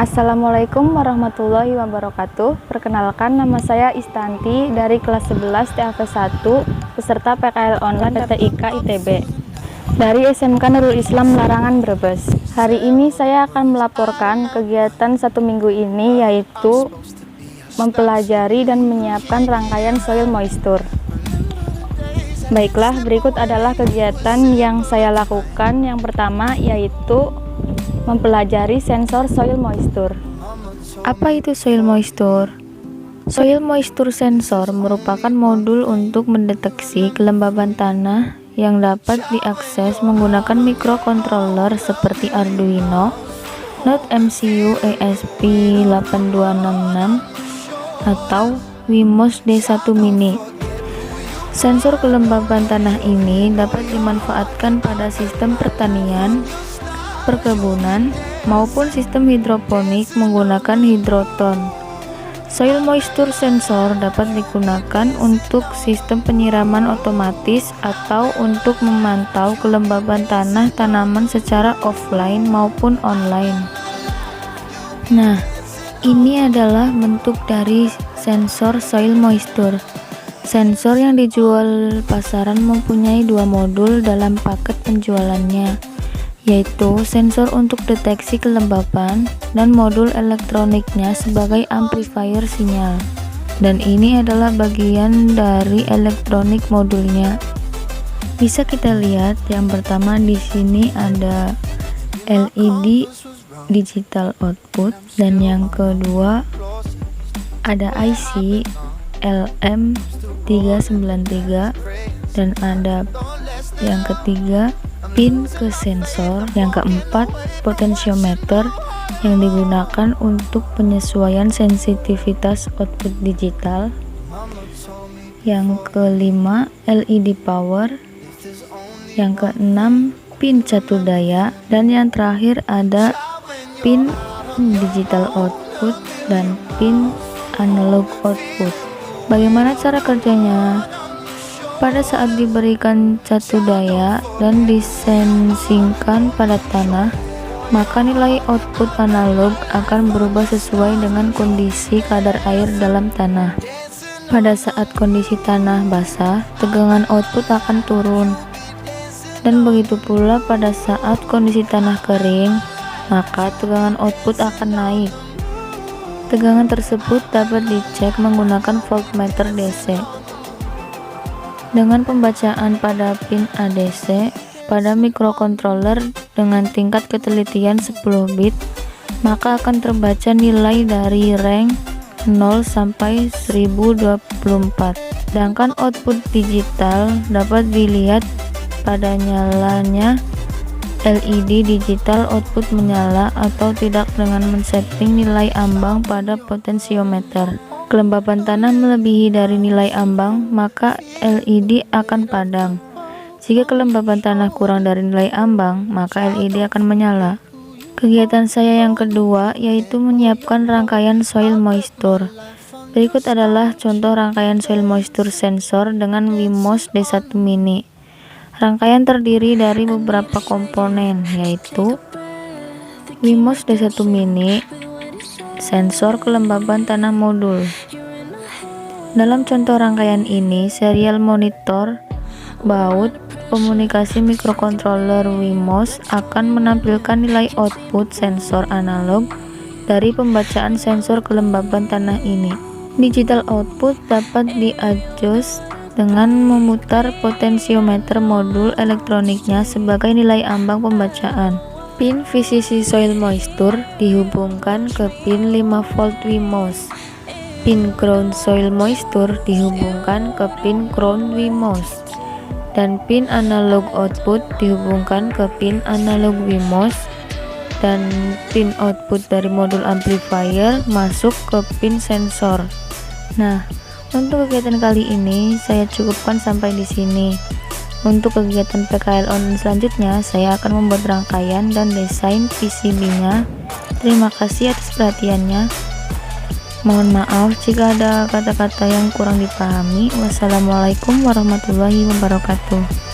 Assalamualaikum warahmatullahi wabarakatuh. Perkenalkan, nama saya Istanti dari kelas 11 TAV 1 peserta PKL online PTIK ITB dari SMK Nurul Islam Larangan Brebes. Hari ini saya akan melaporkan kegiatan satu minggu ini, yaitu mempelajari dan menyiapkan rangkaian soil moisture. Baiklah, berikut adalah kegiatan yang saya lakukan. Yang pertama yaitu mempelajari sensor soil moisture. Apa itu soil moisture? Soil moisture sensor merupakan modul untuk mendeteksi kelembaban tanah yang dapat diakses menggunakan microcontroller seperti Arduino, Node MCU ESP8266 atau Wemos D1 Mini. Sensor kelembaban tanah ini dapat dimanfaatkan pada sistem pertanian, perkebunan, maupun sistem hidroponik menggunakan hidroton. Soil moisture sensor dapat digunakan untuk sistem penyiraman otomatis atau untuk memantau kelembaban tanah tanaman secara offline maupun online. Nah, ini adalah bentuk dari sensor soil moisture. Sensor yang dijual pasaran mempunyai dua modul dalam paket penjualannya, yaitu sensor untuk deteksi kelembaban dan modul elektroniknya sebagai amplifier sinyal. Dan ini adalah bagian dari elektronik modulnya. Bisa kita lihat, yang pertama di sini ada LED digital output, dan yang kedua ada IC LM393, dan ada yang ketiga pin ke sensor, yang keempat potensiometer yang digunakan untuk penyesuaian sensitivitas output digital, yang kelima LED power, yang keenam pin catur daya, dan yang terakhir ada pin digital output dan pin analog output. Bagaimana cara kerjanya? Pada saat diberikan catur daya dan disensingkan pada tanah, maka nilai output analog akan berubah sesuai dengan kondisi kadar air dalam tanah. Pada saat kondisi tanah basah, tegangan output akan turun. Dan begitu pula pada saat kondisi tanah kering, maka tegangan output akan naik. Tegangan tersebut dapat dicek menggunakan voltmeter DC. Dengan pembacaan pada pin ADC pada microcontroller dengan tingkat ketelitian 10 bit, maka akan terbaca nilai dari range 0 sampai 1024. Sedangkan output digital dapat dilihat pada nyalanya LED digital output menyala atau tidak dengan men-setting nilai ambang pada potensiometer. Kelembaban tanah melebihi dari nilai ambang, maka LED akan padam. Jika kelembaban tanah kurang dari nilai ambang, maka LED akan menyala. Kegiatan saya yang kedua yaitu menyiapkan rangkaian soil moisture. Berikut adalah contoh rangkaian soil moisture sensor dengan Wemos D1 Mini. Rangkaian terdiri dari beberapa komponen, yaitu Wemos D1 Mini, sensor kelembaban tanah modul. Dalam contoh rangkaian ini, serial monitor baut komunikasi microcontroller Wemos akan menampilkan nilai output sensor analog dari pembacaan sensor kelembaban tanah ini. Digital output dapat di-adjust dengan memutar potensiometer modul elektroniknya sebagai nilai ambang pembacaan. Pin VCC soil moisture dihubungkan ke pin 5 volt Wemos. Pin ground soil moisture dihubungkan ke pin ground Wemos. Dan pin analog output dihubungkan ke pin analog Wemos. Dan pin output dari modul amplifier masuk ke pin sensor. Nah, untuk kegiatan kali ini saya cukupkan sampai di sini. Untuk kegiatan PKL online selanjutnya, saya akan membuat rangkaian dan desain PCB-nya. Terima kasih atas perhatiannya. Mohon maaf jika ada kata-kata yang kurang dipahami. Wassalamualaikum warahmatullahi wabarakatuh.